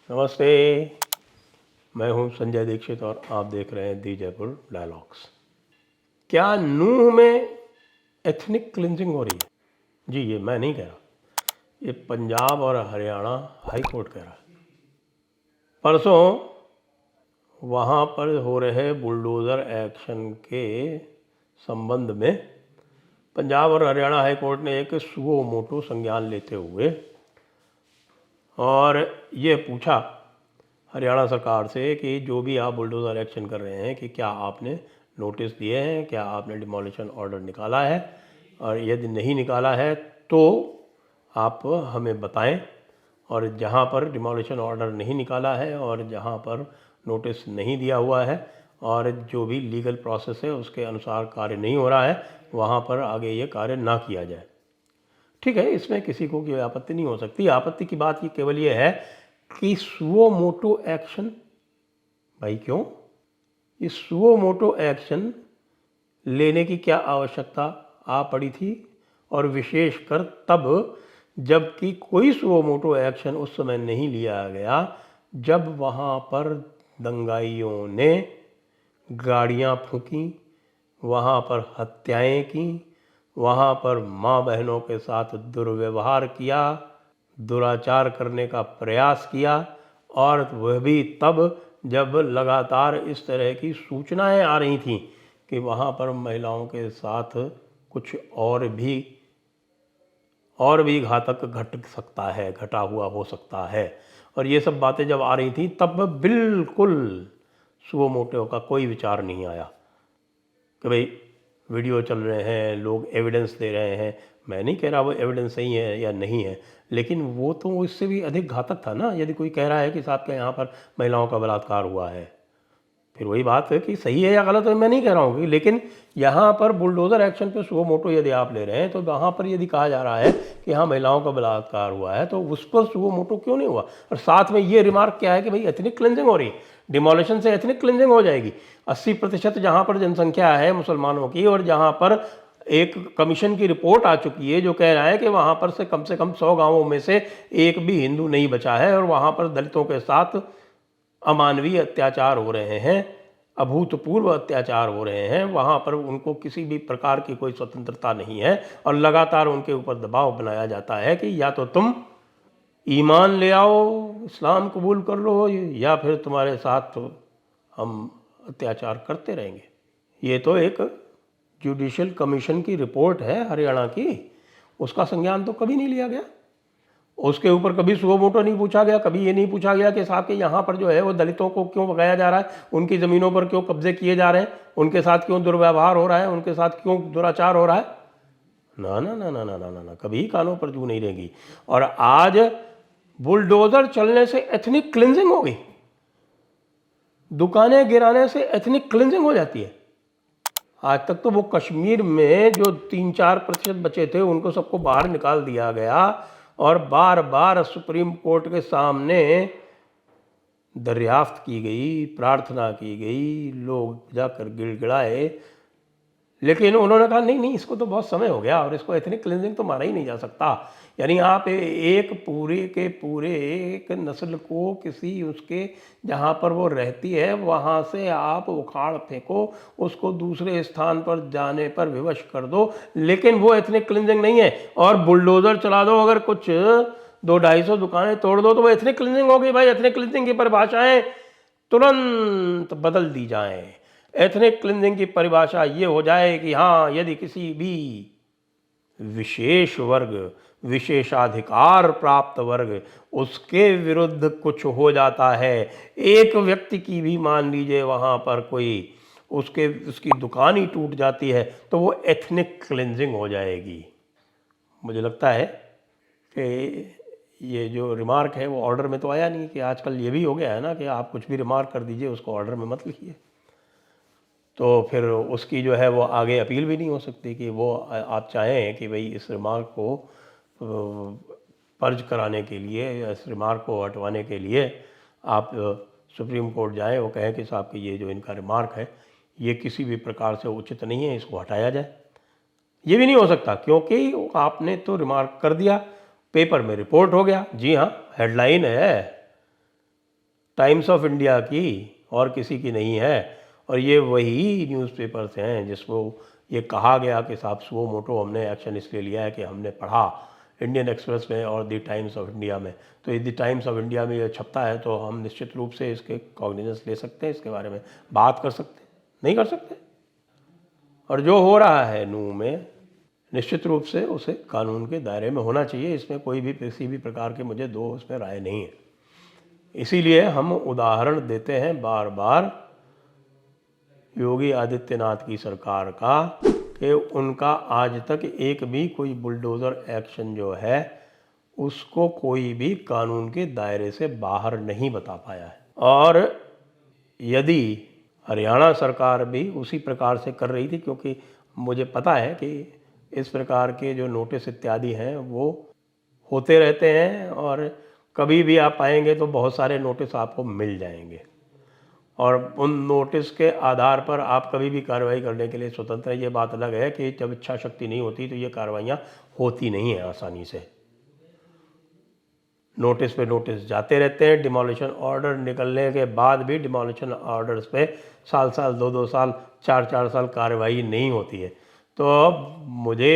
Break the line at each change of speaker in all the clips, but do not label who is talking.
नमस्ते। मैं हूं संजय दीक्षित और आप देख रहे हैं दी जयपुर डायलॉग्स। क्या नूंह में एथनिक क्लिनजिंग हो रही है? जी, ये मैं नहीं कह रहा, ये पंजाब और हरियाणा हाई कोर्ट कह रहा है। परसों वहाँ पर हो रहे बुलडोज़र एक्शन के संबंध में पंजाब और हरियाणा हाई कोर्ट ने एक सुओ मोटो संज्ञान लेते हुए और ये पूछा हरियाणा सरकार से कि जो भी आप बुलडोज़र एक्शन कर रहे हैं कि क्या आपने नोटिस दिए हैं, क्या आपने डिमोलिशन ऑर्डर निकाला है, और यदि नहीं निकाला है तो आप हमें बताएं। और जहां पर डिमोलिशन ऑर्डर नहीं निकाला है और जहां पर नोटिस नहीं दिया हुआ है और जो भी लीगल प्रोसेस है उसके अनुसार कार्य नहीं हो रहा है, वहां पर आगे ये कार्य ना किया जाए। ठीक है, इसमें किसी को कोई आपत्ति नहीं हो सकती। आपत्ति की बात ये केवल ये है कि सुओ मोटो एक्शन, भाई क्यों ये सुओ मोटो एक्शन लेने की क्या आवश्यकता आ पड़ी थी, और विशेषकर तब जबकि कोई सुओ मोटो एक्शन उस समय नहीं लिया गया जब वहाँ पर दंगाइयों ने गाड़ियाँ फूंकी, वहाँ पर हत्याएं की, वहाँ पर माँ बहनों के साथ दुर्व्यवहार किया, दुराचार करने का प्रयास किया, और वह भी तब जब लगातार इस तरह की सूचनाएं आ रही थीं कि वहाँ पर महिलाओं के साथ कुछ और भी घातक घट सकता है, घटा हुआ हो सकता है। और ये सब बातें जब आ रही थी तब बिल्कुल सुओ मोटो का कोई विचार नहीं आया कि भाई वीडियो चल रहे हैं, लोग एविडेंस दे रहे हैं। मैं नहीं कह रहा वो एविडेंस सही है या नहीं है, लेकिन वो तो इससे भी अधिक घातक था ना। यदि कोई कह रहा है कि साहब के यहाँ पर महिलाओं का बलात्कार हुआ है, फिर वही बात है कि सही है या गलत है मैं नहीं कह रहा हूँ, लेकिन यहाँ पर बुलडोज़र एक्शन पे सुओ मोटो यदि आप ले रहे हैं तो वहाँ पर यदि कहा जा रहा है कि हाँ महिलाओं का बलात्कार हुआ है तो उस पर सुओ मोटो क्यों नहीं हुआ। और साथ में ये रिमार्क क्या है कि भाई एथनिक क्लिनजिंग हो रही, डिमोलिशन से एथनिक क्लिनजिंग हो जाएगी। 80% जहाँ पर जनसंख्या है मुसलमानों की, और जहाँ पर एक कमीशन की रिपोर्ट आ चुकी है जो कह रहा है कि वहाँ पर से कम 100 गाँवों में से एक भी हिंदू नहीं बचा है, और वहाँ पर दलितों के साथ अमानवीय अत्याचार हो रहे हैं, अभूतपूर्व अत्याचार हो रहे हैं, वहाँ पर उनको किसी भी प्रकार की कोई स्वतंत्रता नहीं है, और लगातार उनके ऊपर दबाव बनाया जाता है कि या तो तुम ईमान ले आओ, इस्लाम कबूल कर लो, या फिर तुम्हारे साथ हम अत्याचार करते रहेंगे। ये तो एक जुडिशल कमीशन की रिपोर्ट है हरियाणा की, उसका संज्ञान तो कभी नहीं लिया गया। उसके ऊपर कभी सुओ मोटो नहीं पूछा गया, कभी ये नहीं पूछा गया कि साहब के यहाँ पर जो है वो दलितों को क्यों भगाया जा रहा है, उनकी ज़मीनों पर क्यों कब्जे किए जा रहे हैं, उनके साथ क्यों दुर्व्यवहार हो रहा है, उनके साथ क्यों दुराचार हो रहा है। ना ना ना ना ना ना ना ना, कभी कानों पर जू नहीं रहेगी। और आज बुलडोजर चलने से एथनिक क्लिनजिंग हो गई, दुकानें गिराने से एथनिक क्लिनजिंग हो जाती है। आज तक तो वो कश्मीर में जो 3-4% बचे थे उनको सबको बाहर निकाल दिया गया, और बार बार सुप्रीम कोर्ट के सामने दरियाफ्त की गई, प्रार्थना की गई, लोग जाकर गिड़गिड़ाए, लेकिन उन्होंने कहा नहीं नहीं, इसको तो बहुत समय हो गया और इसको एथनिक क्लिनजिंग तो माना ही नहीं जा सकता। यानी आप एक पूरे के पूरे एक नस्ल को किसी उसके जहाँ पर वो रहती है वहाँ से आप उखाड़ फेंको, उसको दूसरे स्थान पर जाने पर विवश कर दो, लेकिन वो एथनिक क्लिनजिंग नहीं है। और बुलडोज़र चला दो, अगर कुछ 200-250 दुकानें तोड़ दो तो वो एथनिक क्लिनजिंग होगी। भाई एथनिक क्लिनजिंग की परिभाषाएं तुरंत बदल दी जाएं। एथनिक क्लिनजिंग की परिभाषा ये हो जाए कि हाँ, यदि किसी भी विशेष वर्ग, विशेषाधिकार प्राप्त वर्ग, उसके विरुद्ध कुछ हो जाता है, एक व्यक्ति की भी मान लीजिए वहाँ पर कोई उसकी दुकान ही टूट जाती है, तो वो एथनिक क्लिनजिंग हो जाएगी। मुझे लगता है कि ये जो रिमार्क है वो ऑर्डर में तो आया नहीं, कि आजकल ये भी हो गया है ना कि आप कुछ भी रिमार्क कर दीजिए, उसको ऑर्डर में मत लिखिए, तो फिर उसकी जो है वो आगे अपील भी नहीं हो सकती कि वो आप चाहें कि भाई इस रिमार्क को पर्ज कराने के लिए या इस रिमार्क को हटवाने के लिए आप सुप्रीम कोर्ट जाएं, वो कहें कि साहब कि ये जो इनका रिमार्क है ये किसी भी प्रकार से उचित नहीं है, इसको हटाया जाए। ये भी नहीं हो सकता क्योंकि आपने तो रिमार्क कर दिया, पेपर में रिपोर्ट हो गया। जी हाँ, हेडलाइन है, टाइम्स ऑफ इंडिया की और किसी की नहीं है। और ये वही न्यूज़पेपर्स हैं जिसको ये कहा गया कि साहब सुओ मोटो हमने एक्शन इसलिए लिया है कि हमने पढ़ा इंडियन एक्सप्रेस में और द टाइम्स ऑफ इंडिया में, तो यदि टाइम्स ऑफ इंडिया में ये छपता है तो हम निश्चित रूप से इसके कॉग्निजेंस ले सकते हैं, इसके बारे में बात कर सकते हैं, नहीं कर सकते। और जो हो रहा है नूह में निश्चित रूप से उसे कानून के दायरे में होना चाहिए, इसमें कोई भी किसी भी प्रकार के मुझे दो उसमें राय नहीं है। इसीलिए हम उदाहरण देते हैं बार बार योगी आदित्यनाथ की सरकार का कि उनका आज तक एक भी कोई बुलडोज़र एक्शन जो है उसको कोई भी कानून के दायरे से बाहर नहीं बता पाया है। और यदि हरियाणा सरकार भी उसी प्रकार से कर रही थी, क्योंकि मुझे पता है कि इस प्रकार के जो नोटिस इत्यादि हैं वो होते रहते हैं और कभी भी आप आएंगे तो बहुत सारे नोटिस आपको मिल जाएंगे और उन नोटिस के आधार पर आप कभी भी कार्रवाई करने के लिए स्वतंत्र हैं। ये बात अलग है कि जब इच्छा शक्ति नहीं होती तो ये कार्रवाइयाँ होती नहीं हैं आसानी से। नोटिस पे नोटिस जाते रहते हैं, डिमोलिशन ऑर्डर निकलने के बाद भी डिमोलिशन ऑर्डर्स पे साल साल 2-2 साल 4-4 साल कार्रवाई नहीं होती है। तो अब मुझे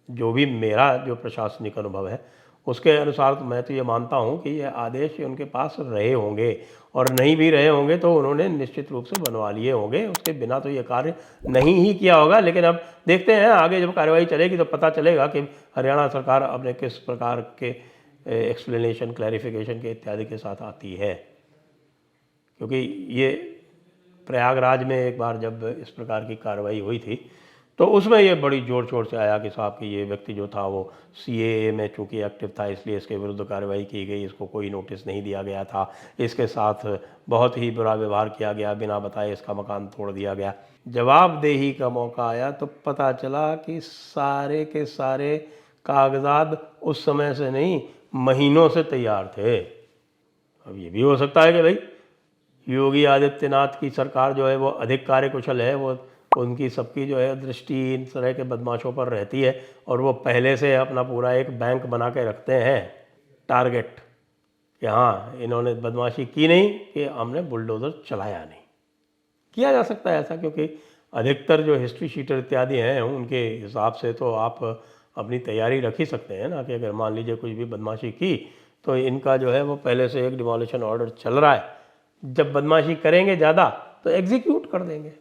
जो भी मेरा जो प्रशासनिक अनुभव है उसके अनुसार तो मैं तो ये मानता हूँ कि ये आदेश उनके पास रहे होंगे और नहीं भी रहे होंगे तो उन्होंने निश्चित रूप से बनवा लिए होंगे, उसके बिना तो ये कार्य नहीं ही किया होगा। लेकिन अब देखते हैं आगे जब कार्रवाई चलेगी तो पता चलेगा कि हरियाणा सरकार अपने किस प्रकार के एक्सप्लेनेशन क्लैरिफिकेशन के इत्यादि के साथ आती है। क्योंकि ये प्रयागराज में एक बार जब इस प्रकार की कार्रवाई हुई थी तो उसमें ये बड़ी ज़ोर शोर से आया कि साहब कि ये व्यक्ति जो था वो सीएए में चूँकि एक्टिव था इसलिए इसके विरुद्ध कार्रवाई की गई, इसको कोई नोटिस नहीं दिया गया था, इसके साथ बहुत ही बुरा व्यवहार किया गया, बिना बताए इसका मकान तोड़ दिया गया। जवाबदेही का मौका आया तो पता चला कि सारे के सारे कागजात उस समय से नहीं महीनों से तैयार थे। अब ये भी हो सकता है कि भाई योगी आदित्यनाथ की सरकार जो है वो अधिक कार्यकुशल है, वो उनकी सबकी जो है दृष्टि इन तरह के बदमाशों पर रहती है और वो पहले से अपना पूरा एक बैंक बना के रखते हैं टारगेट कि हाँ इन्होंने बदमाशी की नहीं कि हमने बुलडोज़र चलाया नहीं। किया जा सकता है ऐसा, क्योंकि अधिकतर जो हिस्ट्री शीटर इत्यादि हैं उनके हिसाब से तो आप अपनी तैयारी रख ही सकते हैं ना कि अगर मान लीजिए कुछ भी बदमाशी की तो इनका जो है वो पहले से एक डिमोलिशन ऑर्डर चल रहा है, जब बदमाशी करेंगे ज़्यादा तो एग्जीक्यूट कर देंगे।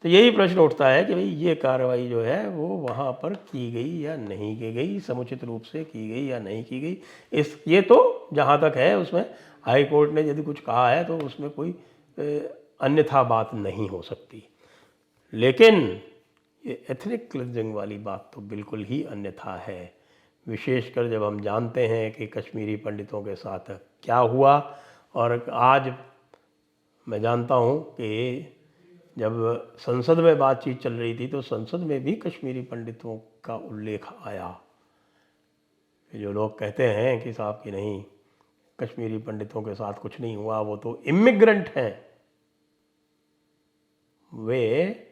तो यही प्रश्न उठता है कि भाई ये कार्रवाई जो है वो वहाँ पर की गई या नहीं की गई, समुचित रूप से की गई या नहीं की गई। ये तो जहाँ तक है उसमें हाई कोर्ट ने यदि कुछ कहा है तो उसमें कोई अन्यथा बात नहीं हो सकती। लेकिन ये एथनिक क्लिंजिंग वाली बात तो बिल्कुल ही अन्यथा है, विशेषकर जब हम जानते हैं कि कश्मीरी पंडितों के साथ क्या हुआ। और आज मैं जानता हूँ कि जब संसद में बातचीत चल रही थी तो संसद में भी कश्मीरी पंडितों का उल्लेख आया। जो लोग कहते हैं कि साहब कि नहीं कश्मीरी पंडितों के साथ कुछ नहीं हुआ, वो तो इमिग्रेंट हैं, वे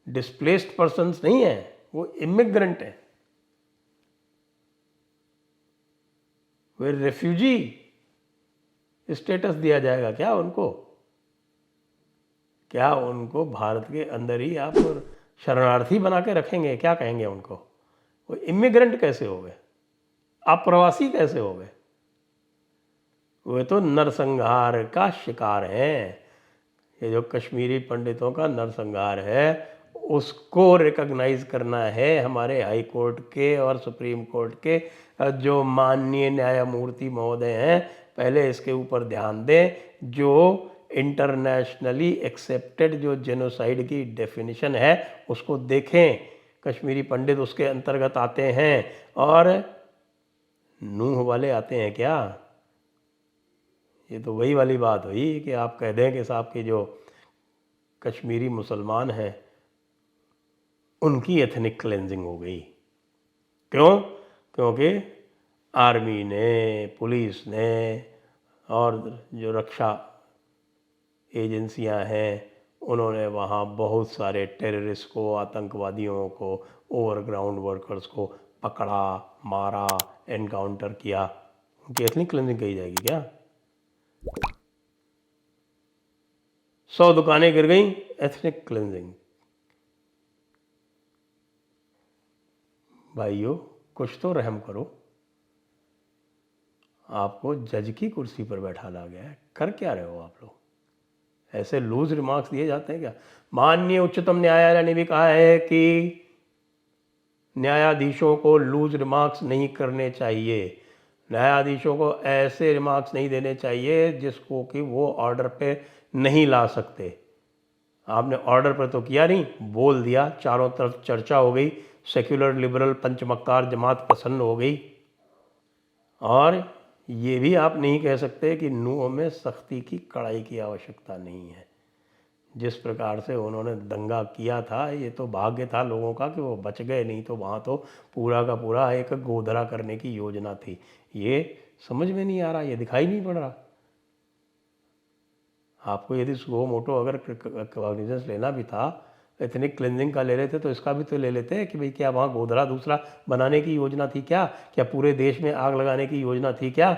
डिस्प्लेस्ड पर्सन्स नहीं हैं, वो इमिग्रेंट हैं, वे रेफ्यूजी स्टेटस दिया जाएगा क्या उनको? क्या उनको भारत के अंदर ही आप शरणार्थी बना के रखेंगे? क्या कहेंगे उनको? वो इमिग्रेंट कैसे हो गए? आप प्रवासी कैसे हो गए? वे तो नरसंहार का शिकार हैं। ये जो कश्मीरी पंडितों का नरसंहार है उसको रिकॉग्नाइज करना है हमारे हाई कोर्ट के और सुप्रीम कोर्ट के जो माननीय न्यायमूर्ति महोदय हैं, पहले इसके ऊपर ध्यान दें। जो इंटरनेशनली एक्सेप्टेड जो जेनोसाइड की डेफिनेशन है उसको देखें, कश्मीरी पंडित उसके अंतर्गत आते हैं और नूह वाले आते हैं क्या? ये तो वही वाली बात हुई कि आप कह दें कि साहब की जो कश्मीरी मुसलमान हैं उनकी एथनिक क्लेंजिंग हो गई। क्यों? क्योंकि आर्मी ने, पुलिस ने और जो रक्षा एजेंसियां हैं उन्होंने वहाँ बहुत सारे टेररिस्ट को, आतंकवादियों को, ओवरग्राउंड वर्कर्स को पकड़ा, मारा, एनकाउंटर किया। उनकी एथनिक क्लेंजिंग कही जाएगी क्या? 100 दुकानें गिर गई, एथनिक क्लिनजिंग। भाइयों कुछ तो रहम करो, आपको जज की कुर्सी पर बैठाला गया है, कर क्या रहे हो आप लोग? ऐसे लूज रिमार्क्स दिए जाते हैं क्या? माननीय उच्चतम न्यायालय ने भी कहा है कि न्यायाधीशों को लूज रिमार्क्स नहीं करने चाहिए, न्यायाधीशों को ऐसे रिमार्क्स नहीं देने चाहिए जिसको कि वो ऑर्डर पे नहीं ला सकते। आपने ऑर्डर पर तो किया नहीं, बोल दिया, चारों तरफ चर्चा हो गई, सेक्युलर लिबरल पंचमक्कार जमात प्रसन्न हो गई। और ये भी आप नहीं कह सकते कि नूह में सख्ती की कड़ाई की आवश्यकता नहीं है। जिस प्रकार से उन्होंने दंगा किया था, ये तो भाग्य था लोगों का कि वो बच गए, नहीं तो वहाँ तो पूरा का पूरा एक गोधरा करने की योजना थी। ये समझ में नहीं आ रहा, ये दिखाई नहीं पड़ रहा। आपको यदि सुओ मोटो अगर कॉग्निजेंस लेना भी था, इतनी क्लिनजिंग का ले रहे थे, तो इसका भी तो ले लेते कि भाई क्या वहाँ गोधरा दूसरा बनाने की योजना थी क्या? क्या पूरे देश में आग लगाने की योजना थी क्या?